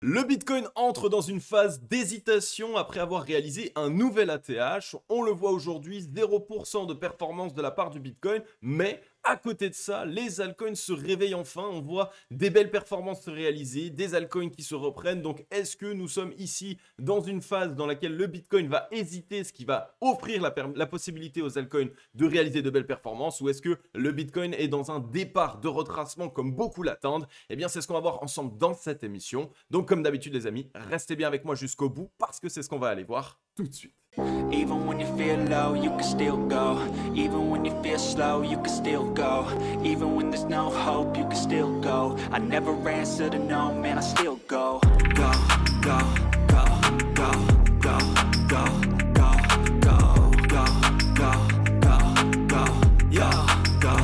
Le Bitcoin entre dans une phase d'hésitation après avoir réalisé un nouvel ATH. On le voit aujourd'hui, 0% de performance de la part du Bitcoin, mais à côté de ça, les altcoins se réveillent enfin. On voit des belles performances se réaliser, des altcoins qui se reprennent. Donc, est-ce que nous sommes ici dans une phase dans laquelle le Bitcoin va hésiter, ce qui va offrir la possibilité aux altcoins de réaliser de belles performances, ou est-ce que le Bitcoin est dans un départ de retracement comme beaucoup l'attendent? Eh bien, c'est ce qu'on va voir ensemble dans cette émission. Donc, comme d'habitude, les amis, restez bien avec moi jusqu'au bout parce que c'est ce qu'on va aller voir tout de suite. Even when you feel low, you can still go. Even when you feel slow, you can still go. Even when there's no hope, you can still go. I never answer to no, man, I still go. Go, go, go, go, go, go, go, go, go, go, go, go, yo, go,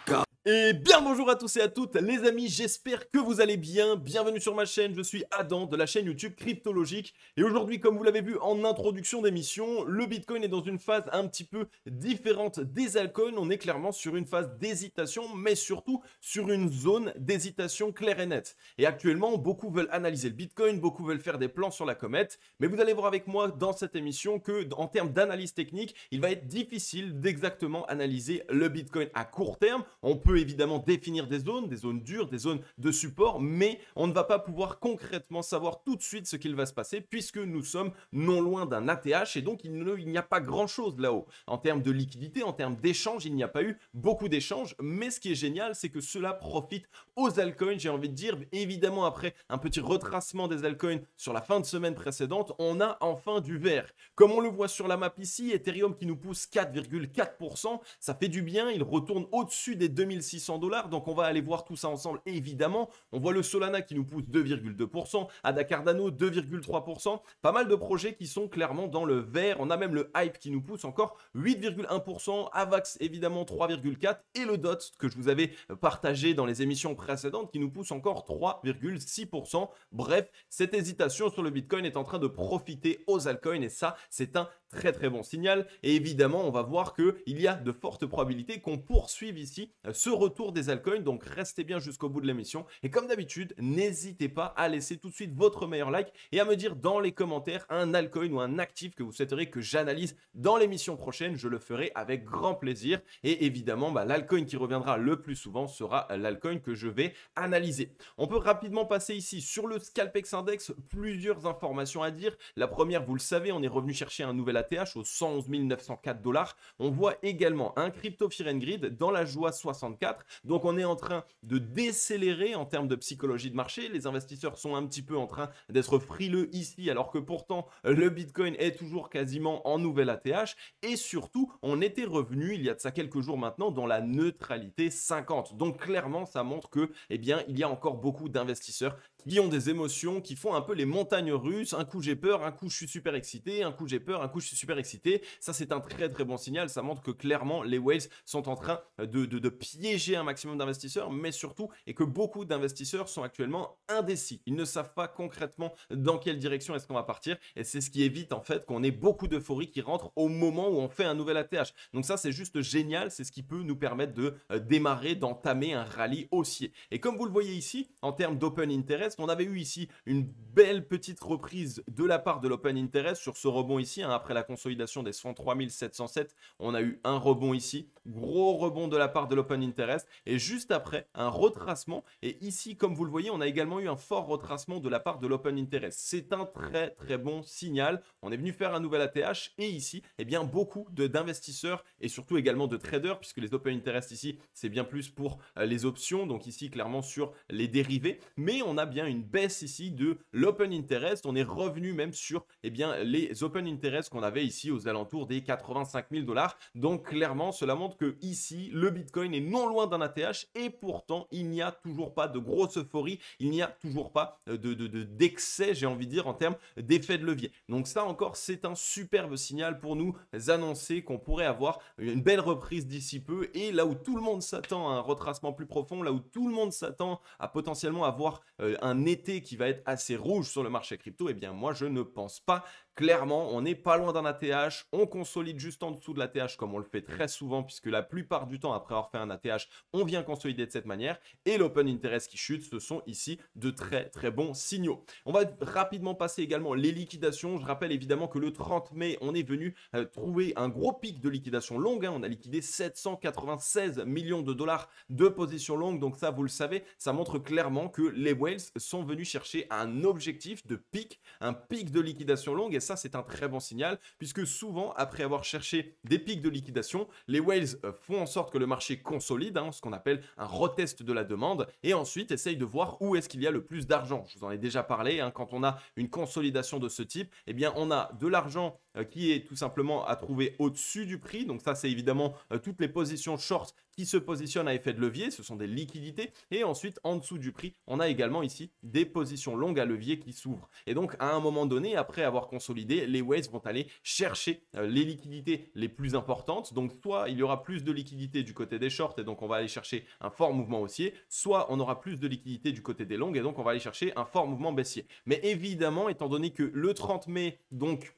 go. Et bien bonjour à tous et à toutes les amis, j'espère que vous allez bien. Bienvenue sur ma chaîne, je suis Adam de la chaîne YouTube Cryptologique. Et aujourd'hui, comme vous l'avez vu en introduction d'émission, le Bitcoin est dans une phase un petit peu différente des altcoins. On est clairement sur une phase d'hésitation, mais surtout sur une zone d'hésitation claire et nette. Et actuellement, beaucoup veulent analyser le Bitcoin, beaucoup veulent faire des plans sur la comète. Mais vous allez voir avec moi dans cette émission que, en termes d'analyse technique, il va être difficile d'exactement analyser le Bitcoin à court terme. On peut évidemment définir des zones dures, des zones de support, mais on ne va pas pouvoir concrètement savoir tout de suite ce qu'il va se passer puisque nous sommes non loin d'un ATH et donc il n'y a pas grand-chose là-haut. En termes de liquidité, en termes d'échanges, il n'y a pas eu beaucoup d'échanges, mais ce qui est génial, c'est que cela profite aux altcoins, j'ai envie de dire. Évidemment, après un petit retracement des altcoins sur la fin de semaine précédente, on a enfin du vert. Comme on le voit sur la map ici, Ethereum qui nous pousse 4,4%, ça fait du bien, il retourne au-dessus des 2600 $, donc on va aller voir tout ça ensemble évidemment. On voit le Solana qui nous pousse 2,2%, Ada Cardano 2,3%, pas mal de projets qui sont clairement dans le vert. On a même le Hype qui nous pousse encore 8,1%, Avax évidemment 3,4% et le DOT que je vous avais partagé dans les émissions précédentes qui nous pousse encore 3,6%. Bref, cette hésitation sur le Bitcoin est en train de profiter aux altcoins et ça, c'est un très bon signal. Et évidemment, on va voir qu'il y a de fortes probabilités qu'on poursuive ici ce retour des altcoins. Donc, restez bien jusqu'au bout de l'émission. Et comme d'habitude, n'hésitez pas à laisser tout de suite votre meilleur like et à me dire dans les commentaires un altcoin ou un actif que vous souhaiteriez que j'analyse dans l'émission prochaine. Je le ferai avec grand plaisir. Et évidemment, l'altcoin qui reviendra le plus souvent sera l'altcoin que je vais analyser. On peut rapidement passer ici sur le Scalpex Index. Plusieurs informations à dire. La première, vous le savez, on est revenu chercher un nouvel ATH aux 111 904 $. On voit également un Crypto Fear and Greed dans la joie 64. Donc on est en train de décélérer en termes de psychologie de marché. Les investisseurs sont un petit peu en train d'être frileux ici alors que pourtant le Bitcoin est toujours quasiment en nouvel ATH. Et surtout, on était revenu il y a de ça quelques jours maintenant dans la neutralité 50. Donc clairement, ça montre que, eh bien, il y a encore beaucoup d'investisseurs qui ont des émotions, qui font un peu les montagnes russes. Un coup j'ai peur, un coup je suis super excité, un coup j'ai peur, un coup je suis super excité. Ça c'est un très bon signal, ça montre que clairement les waves sont en train de piéger un maximum d'investisseurs, mais surtout et que beaucoup d'investisseurs sont actuellement indécis. Ils ne savent pas concrètement dans quelle direction est-ce qu'on va partir et c'est ce qui évite en fait qu'on ait beaucoup d'euphorie qui rentre au moment où on fait un nouvel ATH. Donc ça c'est juste génial, c'est ce qui peut nous permettre de démarrer, d'entamer un rallye haussier. Et comme vous le voyez ici, en termes d'open interest, on avait eu ici une belle petite reprise de la part de l'open interest sur ce rebond ici, après la consolidation des 103 707, on a eu un rebond ici, gros rebond de la part de l'open interest et juste après un retracement. Et ici, comme vous le voyez, on a également eu un fort retracement de la part de l'open interest. C'est un très bon signal. On est venu faire un nouvel ATH et ici, eh bien, beaucoup d'investisseurs et surtout également de traders, puisque les open interest ici, c'est bien plus pour les options, donc ici clairement sur les dérivés. Mais on a bien une baisse ici de l'open interest. On est revenu même sur, eh bien, les open interest qu'on avait ici aux alentours des 85 000 $. Donc clairement, cela montre que ici, le Bitcoin est non loin d'un ATH et pourtant, il n'y a toujours pas de grosse euphorie, il n'y a toujours pas d'excès, j'ai envie de dire, en termes d'effet de levier. Donc ça encore, c'est un superbe signal pour nous annoncer qu'on pourrait avoir une belle reprise d'ici peu et là où tout le monde s'attend à un retracement plus profond, là où tout le monde s'attend à potentiellement avoir un été qui va être assez rouge sur le marché crypto, eh bien moi je ne pense pas Clairement, on n'est pas loin d'un ATH, on consolide juste en dessous de l'ATH comme on le fait très souvent puisque la plupart du temps après avoir fait un ATH, on vient consolider de cette manière et l'open interest qui chute, ce sont ici de très très bons signaux. On va rapidement passer également les liquidations. Je rappelle évidemment que le 30 mai, on est venu trouver un gros pic de liquidation longue, hein. On a liquidé 796 millions de dollars de position longue, donc ça vous le savez, ça montre clairement que les whales sont venus chercher un objectif de pic, un pic de liquidation longue et ça c'est un très bon signal puisque souvent après avoir cherché des pics de liquidation, les whales font en sorte que le marché consolide, hein, ce qu'on appelle un retest de la demande et ensuite essayent de voir où est-ce qu'il y a le plus d'argent. Je vous en ai déjà parlé, hein, quand on a une consolidation de ce type, eh bien on a de l'argent qui est tout simplement à trouver au-dessus du prix, donc ça c'est évidemment toutes les positions short qui se positionnent à effet de levier, ce sont des liquidités et ensuite en dessous du prix, on a également ici des positions longues à levier qui s'ouvrent et donc à un moment donné, après avoir consolidé, les whales vont aller chercher les liquidités les plus importantes, donc soit il y aura plus de liquidités du côté des shorts et donc on va aller chercher un fort mouvement haussier, soit on aura plus de liquidités du côté des longues et donc on va aller chercher un fort mouvement baissier. Mais évidemment, étant donné que le 30 mai, donc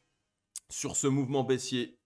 sur ce mouvement baissier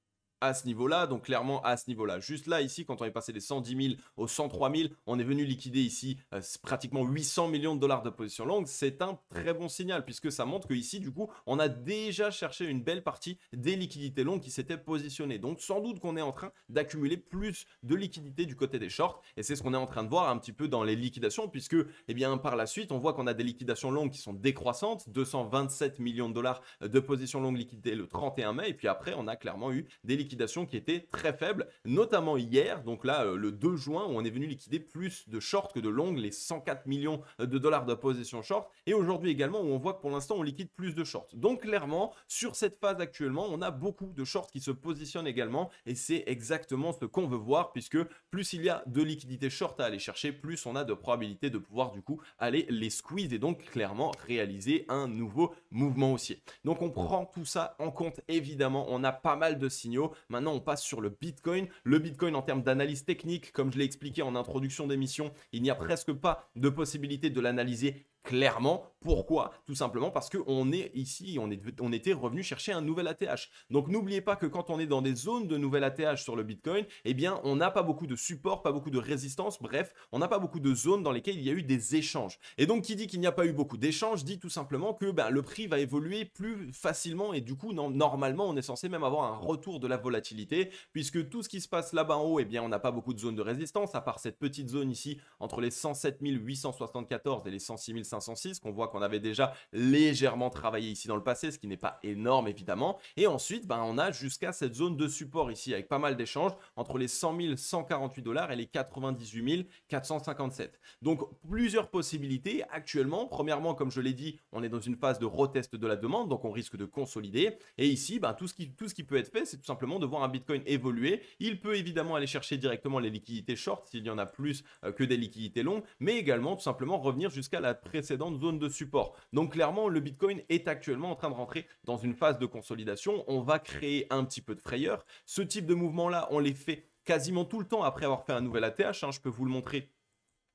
à ce niveau-là, donc clairement à ce niveau-là. Juste là, ici, quand on est passé des 110 000 aux 103 000, on est venu liquider ici pratiquement 800 millions de dollars de position longue. C'est un très bon signal puisque ça montre qu'ici, du coup, on a déjà cherché une belle partie des liquidités longues qui s'étaient positionnées. Donc, sans doute qu'on est en train d'accumuler plus de liquidités du côté des shorts et c'est ce qu'on est en train de voir un petit peu dans les liquidations puisque, eh bien, par la suite, on voit qu'on a des liquidations longues qui sont décroissantes, 227 millions de dollars de position longue liquidée le 31 mai et puis après, on a clairement eu des liquidations qui était très faible, notamment hier, donc là le 2 juin où on est venu liquider plus de short que de long, les 104 millions de dollars de position short, et aujourd'hui également où on voit que pour l'instant on liquide plus de short. Donc clairement sur cette phase actuellement on a beaucoup de shorts qui se positionnent également et c'est exactement ce qu'on veut voir puisque plus il y a de liquidités short à aller chercher, plus on a de probabilité de pouvoir du coup aller les squeeze et donc clairement réaliser un nouveau mouvement haussier. Donc on prend tout ça en compte évidemment, on a pas mal de signaux. Maintenant, on passe sur le Bitcoin. Le Bitcoin, en termes d'analyse technique, comme je l'ai expliqué en introduction d'émission, il n'y a presque pas de possibilité de l'analyser clairement. Pourquoi? Tout simplement parce qu'on est ici, on était revenu chercher un nouvel ATH. Donc n'oubliez pas que quand on est dans des zones de nouvel ATH sur le Bitcoin, eh bien on n'a pas beaucoup de support, pas beaucoup de résistance, bref, on n'a pas beaucoup de zones dans lesquelles il y a eu des échanges. Et donc qui dit qu'il n'y a pas eu beaucoup d'échanges, dit tout simplement que le prix va évoluer plus facilement et du coup normalement on est censé même avoir un retour de la volatilité puisque tout ce qui se passe là-bas en haut, eh bien on n'a pas beaucoup de zones de résistance à part cette petite zone ici entre les 107 874 et les 106 506 qu'on voit qu'on avait déjà légèrement travaillé ici dans le passé, ce qui n'est pas énorme évidemment. Et ensuite, on a jusqu'à cette zone de support ici avec pas mal d'échanges entre les 100 148 dollars et les 98 457. Donc plusieurs possibilités actuellement. Premièrement, comme je l'ai dit, on est dans une phase de retest de la demande, donc on risque de consolider. Et ici, tout ce qui peut être fait, c'est tout simplement de voir un Bitcoin évoluer. Il peut évidemment aller chercher directement les liquidités short s'il y en a plus que des liquidités longues, mais également tout simplement revenir jusqu'à la précédente zone de support. Donc clairement, le Bitcoin est actuellement en train de rentrer dans une phase de consolidation. On va créer un petit peu de frayeur. Ce type de mouvement-là, on les fait quasiment tout le temps après avoir fait un nouvel ATH. Je peux vous le montrer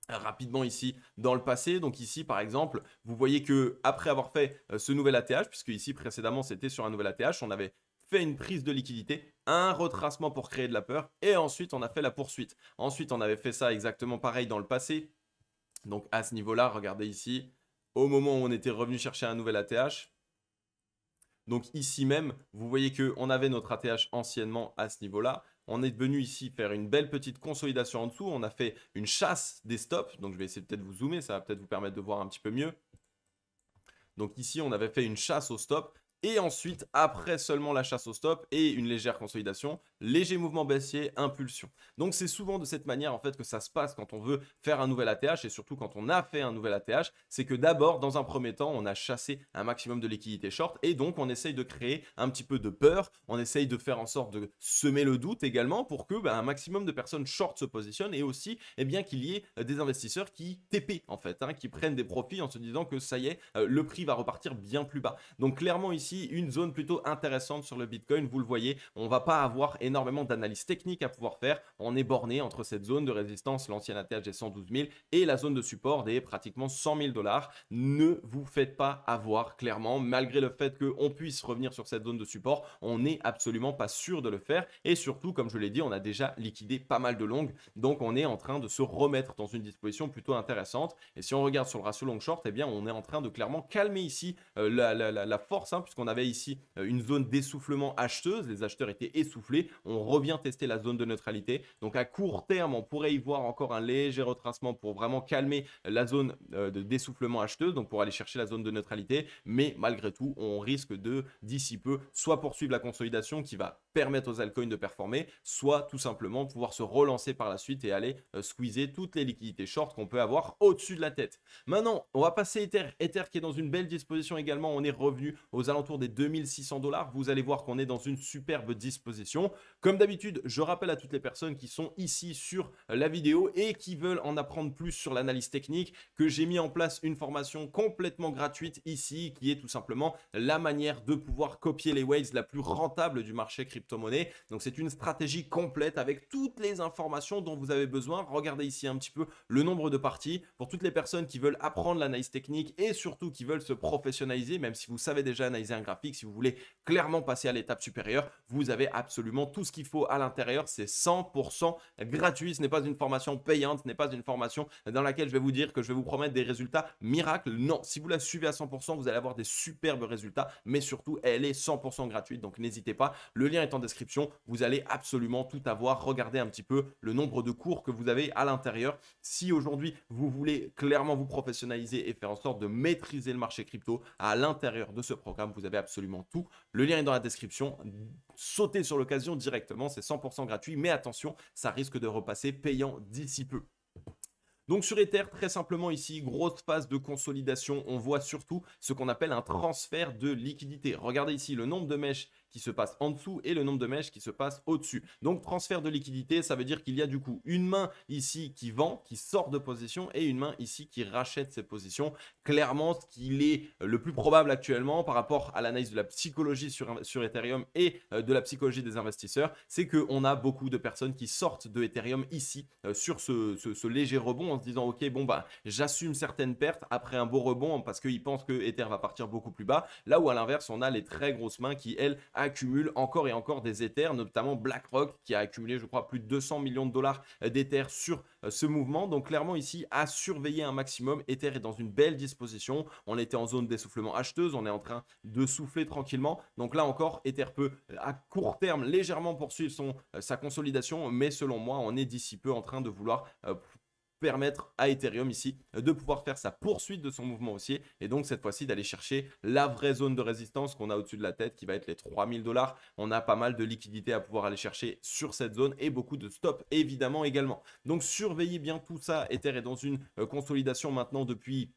rapidement ici dans le passé. Donc ici par exemple, vous voyez que après avoir fait ce nouvel ATH, puisque ici précédemment c'était sur un nouvel ATH, on avait fait une prise de liquidité, un retracement pour créer de la peur et ensuite on a fait la poursuite. Ensuite on avait fait ça exactement pareil dans le passé. Donc à ce niveau-là, regardez ici, au moment où on était revenu chercher un nouvel ATH. Donc ici même, vous voyez qu'on avait notre ATH anciennement à ce niveau-là. On est venu ici faire une belle petite consolidation en dessous. On a fait une chasse des stops. Donc je vais essayer peut-être de vous zoomer, ça va peut-être vous permettre de voir un petit peu mieux. Donc ici, on avait fait une chasse au stop. Et ensuite, après seulement la chasse au stop et une légère consolidation, léger mouvement baissier, impulsion. Donc c'est souvent de cette manière en fait que ça se passe quand on veut faire un nouvel ATH et surtout quand on a fait un nouvel ATH, c'est que d'abord, dans un premier temps, on a chassé un maximum de liquidités short et donc on essaye de créer un petit peu de peur, on essaye de faire en sorte de semer le doute également pour que un maximum de personnes short se positionnent et aussi qu'il y ait des investisseurs qui TP en fait, qui prennent des profits en se disant que ça y est, le prix va repartir bien plus bas. Donc clairement ici, ici une zone plutôt intéressante sur le Bitcoin. Vous le voyez, on va pas avoir énormément d'analyse technique à pouvoir faire. On est borné entre cette zone de résistance, l'ancienne ATH des 112 000 et la zone de support des pratiquement 100 000 $. Ne vous faites pas avoir, clairement, malgré le fait qu'on puisse revenir sur cette zone de support, on n'est absolument pas sûr de le faire. Et surtout, comme je l'ai dit, on a déjà liquidé pas mal de longues, donc on est en train de se remettre dans une disposition plutôt intéressante. Et si on regarde sur le ratio long short, eh bien on est en train de clairement calmer ici la force, hein, puisqu'on avait ici une zone d'essoufflement acheteuse, les acheteurs étaient essoufflés, on revient tester la zone de neutralité. Donc à court terme, on pourrait y voir encore un léger retracement pour vraiment calmer la zone d'essoufflement acheteuse, donc pour aller chercher la zone de neutralité. Mais malgré tout, on risque de, d'ici peu, soit poursuivre la consolidation qui va permettre aux altcoins de performer, soit tout simplement pouvoir se relancer par la suite et aller squeezer toutes les liquidités short qu'on peut avoir au-dessus de la tête. Maintenant, on va passer Ether. Ether qui est dans une belle disposition également. On est revenu aux alentours des 2600 $. Vous allez voir qu'on est dans une superbe disposition. Comme d'habitude, je rappelle à toutes les personnes qui sont ici sur la vidéo et qui veulent en apprendre plus sur l'analyse technique que j'ai mis en place une formation complètement gratuite ici qui est tout simplement la manière de pouvoir copier les waves la plus rentable du marché crypto-monnaie. Donc c'est une stratégie complète avec toutes les informations dont vous avez besoin. Regardez ici un petit peu le nombre de parties pour toutes les personnes qui veulent apprendre l'analyse technique et surtout qui veulent se professionnaliser, même si vous savez déjà analyser un graphique, si vous voulez clairement passer à l'étape supérieure, vous avez absolument tout ce qu'il faut à l'intérieur. C'est 100% gratuit. Ce n'est pas une formation payante, ce n'est pas une formation dans laquelle je vais vous dire que je vais vous promettre des résultats miracles. Non, si vous la suivez à 100%, vous allez avoir des superbes résultats, mais surtout, elle est 100% gratuite. Donc n'hésitez pas, le lien est en description. Vous allez absolument tout avoir. Regardez un petit peu le nombre de cours que vous avez à l'intérieur. Si aujourd'hui, vous voulez clairement vous professionnaliser et faire en sorte de maîtriser le marché crypto, à l'intérieur de ce programme, vous avez absolument tout. Le lien est dans la description. Sautez sur l'occasion directement, c'est 100% gratuit, mais attention, ça risque de repasser payant d'ici peu. Donc sur Ether, très simplement ici, grosse phase de consolidation, on voit surtout ce qu'on appelle un transfert de liquidité. Regardez ici le nombre de mèches qui se passe en dessous et le nombre de mèches qui se passe au-dessus. Donc transfert de liquidité, ça veut dire qu'il y a du coup une main ici qui vend, qui sort de position et une main ici qui rachète ses positions. Clairement, ce qu'il est le plus probable actuellement par rapport à l'analyse de la psychologie sur Ethereum et de la psychologie des investisseurs, c'est qu'on a beaucoup de personnes qui sortent de Ethereum ici sur ce léger rebond en se disant ok bon bah j'assume certaines pertes après un beau rebond parce qu'ils pensent que Ether va partir beaucoup plus bas, là où à l'inverse on a les très grosses mains qui elles accumulent encore et encore des Ethers, notamment BlackRock qui a accumulé je crois plus de 200 millions de dollars d'Ethers sur ce mouvement. Donc clairement ici à surveiller un maximum. Ether est dans une belle disposition, on était en zone d'essoufflement acheteuse, on est en train de souffler tranquillement, donc là encore Ether peut à court terme légèrement poursuivre sa consolidation, mais selon moi on est d'ici peu en train de vouloir permettre à Ethereum ici de pouvoir faire sa poursuite de son mouvement haussier et donc cette fois-ci d'aller chercher la vraie zone de résistance qu'on a au-dessus de la tête qui va être les 3000 $. On a pas mal de liquidités à pouvoir aller chercher sur cette zone et beaucoup de stops évidemment également. Donc surveillez bien tout ça. Ether est dans une consolidation maintenant depuis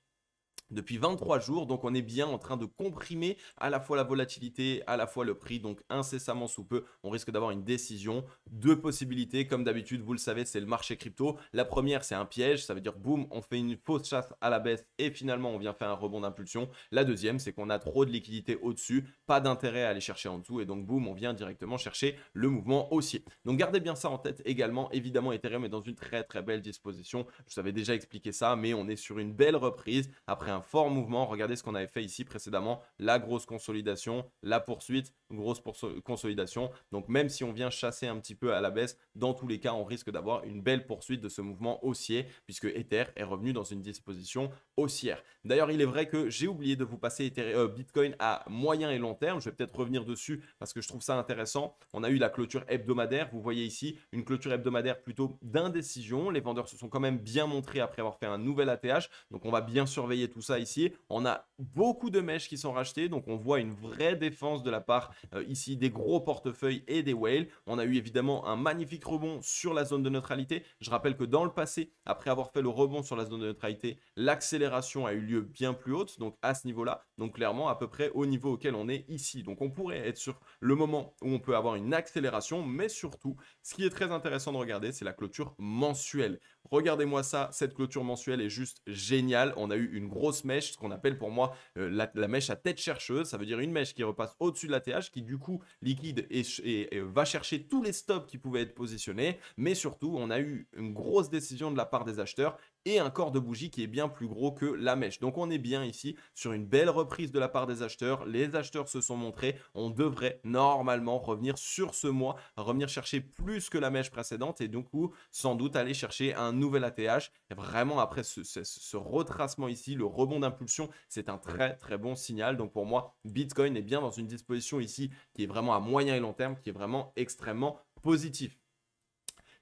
23 jours, donc on est bien en train de comprimer à la fois la volatilité, à la fois le prix, donc incessamment sous peu, on risque d'avoir une décision. Deux possibilités, comme d'habitude, vous le savez, c'est le marché crypto. La première, c'est un piège, ça veut dire boum, on fait une fausse chasse à la baisse et finalement on vient faire un rebond d'impulsion. La deuxième, c'est qu'on a trop de liquidité au-dessus, pas d'intérêt à aller chercher en dessous et donc boum, on vient directement chercher le mouvement haussier. Donc gardez bien ça en tête également. Évidemment, Ethereum est dans une très très belle disposition. Je vous avais déjà expliqué ça, mais on est sur une belle reprise après un fort mouvement. Regardez ce qu'on avait fait ici précédemment, la grosse consolidation, la poursuite, grosse consolidation. Donc même si on vient chasser un petit peu à la baisse, dans tous les cas on risque d'avoir une belle poursuite de ce mouvement haussier puisque Ether est revenu dans une disposition haussière. D'ailleurs il est vrai que j'ai oublié de vous passer Bitcoin à moyen et long terme. Je vais peut-être revenir dessus parce que je trouve ça intéressant. On a eu la clôture hebdomadaire, vous voyez ici une clôture hebdomadaire plutôt d'indécision. Les vendeurs se sont quand même bien montrés après avoir fait un nouvel ATH, donc on va bien surveiller tout ça ici. On a beaucoup de mèches qui sont rachetées, donc on voit une vraie défense de la part ici des gros portefeuilles et des whales. On a eu évidemment un magnifique rebond sur la zone de neutralité. Je rappelle que dans le passé, après avoir fait le rebond sur la zone de neutralité, l'accélération a eu lieu bien plus haute, donc à ce niveau-là, donc clairement à peu près au niveau auquel on est ici. Donc on pourrait être sur le moment où on peut avoir une accélération, mais surtout, ce qui est très intéressant de regarder, c'est la clôture mensuelle. Regardez-moi ça, cette clôture mensuelle est juste géniale. On a eu une grosse grosse mèche, ce qu'on appelle pour moi la mèche à tête chercheuse. Ça veut dire une mèche qui repasse au-dessus de l'ATH, qui du coup liquide et va chercher tous les stops qui pouvaient être positionnés. Mais surtout, on a eu une grosse décision de la part des acheteurs et un corps de bougie qui est bien plus gros que la mèche. Donc on est bien ici sur une belle reprise de la part des acheteurs. Les acheteurs se sont montrés. On devrait normalement revenir sur ce mois, revenir chercher plus que la mèche précédente et du coup sans doute aller chercher un nouvel ATH. Et vraiment après ce retracement ici, le rebond d'impulsion, c'est un très très bon signal. Donc pour moi, Bitcoin est bien dans une disposition ici qui est vraiment à moyen et long terme, qui est vraiment extrêmement positif.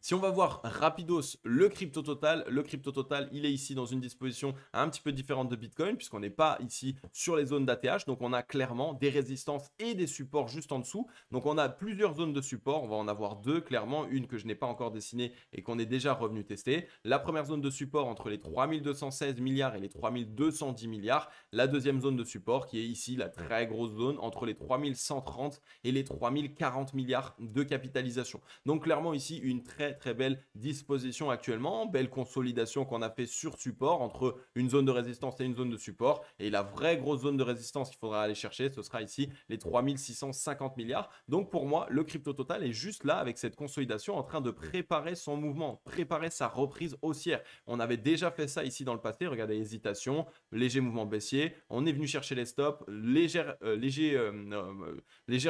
Si on va voir rapidos le crypto total, il est ici dans une disposition un petit peu différente de Bitcoin puisqu'on n'est pas ici sur les zones d'ATH. Donc on a clairement des résistances et des supports juste en dessous. Donc on a plusieurs zones de support. On va en avoir deux clairement. Une que je n'ai pas encore dessinée et qu'on est déjà revenu tester. La première zone de support entre les 3216 milliards et les 3210 milliards. La deuxième zone de support qui est ici la très grosse zone entre les 3130 et les 3040 milliards de capitalisation. Donc clairement ici une très belle disposition actuellement, belle consolidation qu'on a fait sur support entre une zone de résistance et une zone de support, et la vraie grosse zone de résistance qu'il faudra aller chercher, ce sera ici les 3650 milliards. Donc pour moi, le crypto total est juste là avec cette consolidation en train de préparer son mouvement, préparer sa reprise haussière. On avait déjà fait ça ici dans le passé, regardez, hésitation, léger mouvement baissier, on est venu chercher les stops, légère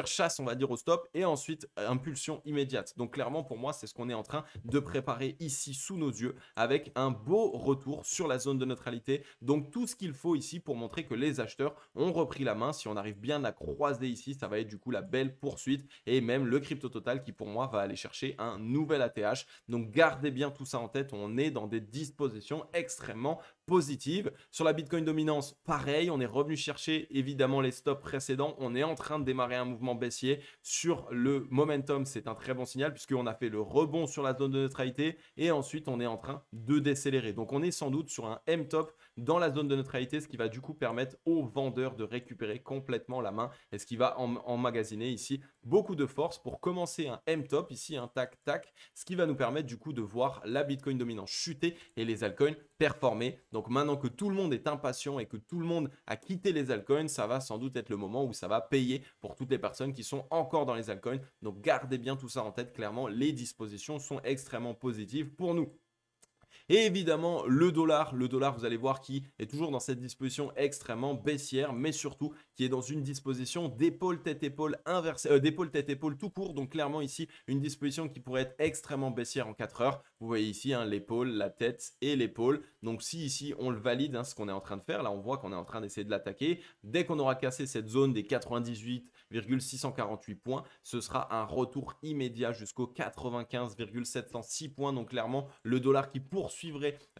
chasse on va dire au stop, et ensuite impulsion immédiate. Donc clairement pour moi c'est ce qu'on est en train de préparer ici sous nos yeux avec un beau retour sur la zone de neutralité. Donc tout ce qu'il faut ici pour montrer que les acheteurs ont repris la main. Si on arrive bien à croiser ici, ça va être du coup la belle poursuite et même le crypto total qui pour moi va aller chercher un nouvel ATH. Donc gardez bien tout ça en tête, on est dans des dispositions extrêmement positives. Sur la Bitcoin dominance, pareil, on est revenu chercher évidemment les stops précédents. On est en train de démarrer un mouvement baissier. Sur le momentum, c'est un très bon signal puisqu'on a fait le rebond sur la zone de neutralité et ensuite on est en train de décélérer. Donc on est sans doute sur un M-top dans la zone de neutralité, ce qui va du coup permettre aux vendeurs de récupérer complètement la main et ce qui va emmagasiner ici beaucoup de force pour commencer un M-top, ici un tac-tac, ce qui va nous permettre du coup de voir la Bitcoin dominante chuter et les altcoins performer. Donc maintenant que tout le monde est impatient et que tout le monde a quitté les altcoins, ça va sans doute être le moment où ça va payer pour toutes les personnes qui sont encore dans les altcoins. Donc gardez bien tout ça en tête, clairement les dispositions sont extrêmement positives pour nous. Et évidemment, le dollar, vous allez voir, qui est toujours dans cette disposition extrêmement baissière, mais surtout qui est dans une disposition d'épaule tête-épaule inversée, d'épaule tête-épaule tout court. Donc clairement ici, une disposition qui pourrait être extrêmement baissière en 4 heures. Vous voyez ici hein, l'épaule, la tête et l'épaule. Donc si ici on le valide, hein, ce qu'on est en train de faire, là on voit qu'on est en train d'essayer de l'attaquer. Dès qu'on aura cassé cette zone des 98,648 points, ce sera un retour immédiat jusqu'aux 95,706 points. Donc clairement, le dollar qui poursuivrait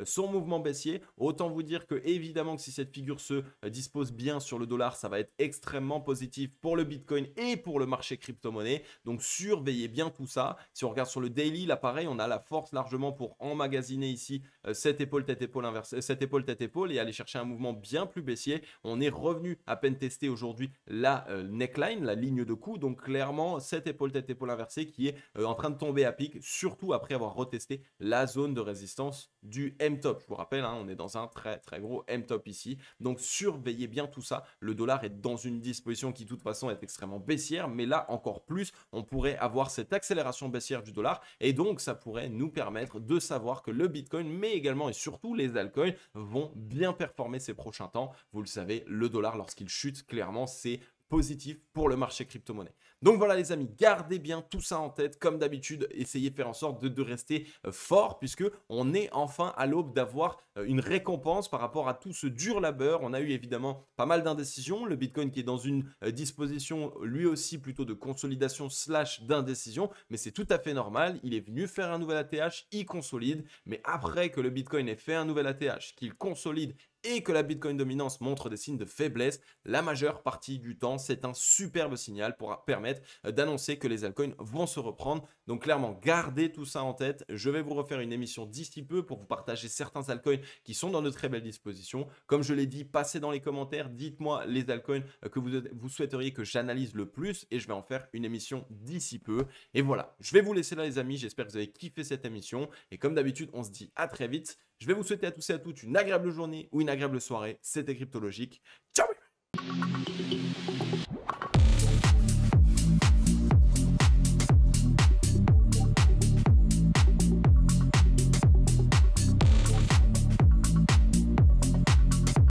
son mouvement baissier. Autant vous dire que évidemment que si cette figure se dispose bien sur le dollar, ça va être extrêmement positif pour le Bitcoin et pour le marché crypto-monnaie. Donc surveillez bien tout ça. Si on regarde sur le daily, là pareil, on a la force largement pour emmagasiner ici cette épaule tête-épaule inversée, cette épaule tête-épaule et aller chercher un mouvement bien plus baissier. On est revenu à peine tester aujourd'hui la neckline, la ligne de cou. Donc clairement, cette épaule tête-épaule inversée qui est en train de tomber à pic, surtout après avoir retesté la zone de résistance du M-top. Je vous rappelle, hein, on est dans un très gros M-top ici. Donc surveillez bien tout ça. Le dollar est dans une disposition qui de toute façon est extrêmement baissière, mais là encore plus, on pourrait avoir cette accélération baissière du dollar et donc ça pourrait nous permettre de savoir que le Bitcoin, mais également et surtout les altcoins vont bien performer ces prochains temps. Vous le savez, le dollar lorsqu'il chute, clairement c'est positif pour le marché crypto-monnaie. Donc voilà les amis, gardez bien tout ça en tête. Comme d'habitude, essayez de faire en sorte de rester fort puisque on est enfin à l'aube d'avoir une récompense par rapport à tout ce dur labeur. On a eu évidemment pas mal d'indécisions. Le Bitcoin qui est dans une disposition lui aussi plutôt de consolidation / d'indécision. Mais c'est tout à fait normal. Il est venu faire un nouvel ATH, il consolide. Mais après que le Bitcoin ait fait un nouvel ATH, qu'il consolide et que la Bitcoin dominance montre des signes de faiblesse, la majeure partie du temps, c'est un superbe signal pour permettre d'annoncer que les altcoins vont se reprendre. Donc clairement, gardez tout ça en tête. Je vais vous refaire une émission d'ici peu pour vous partager certains altcoins qui sont dans de très belles dispositions. Comme je l'ai dit, passez dans les commentaires, dites-moi les altcoins que vous souhaiteriez que j'analyse le plus et je vais en faire une émission d'ici peu. Et voilà, je vais vous laisser là les amis, j'espère que vous avez kiffé cette émission et comme d'habitude, on se dit à très vite. Je vais vous souhaiter à tous et à toutes une agréable journée ou une agréable soirée. C'était Cryptologique. Ciao!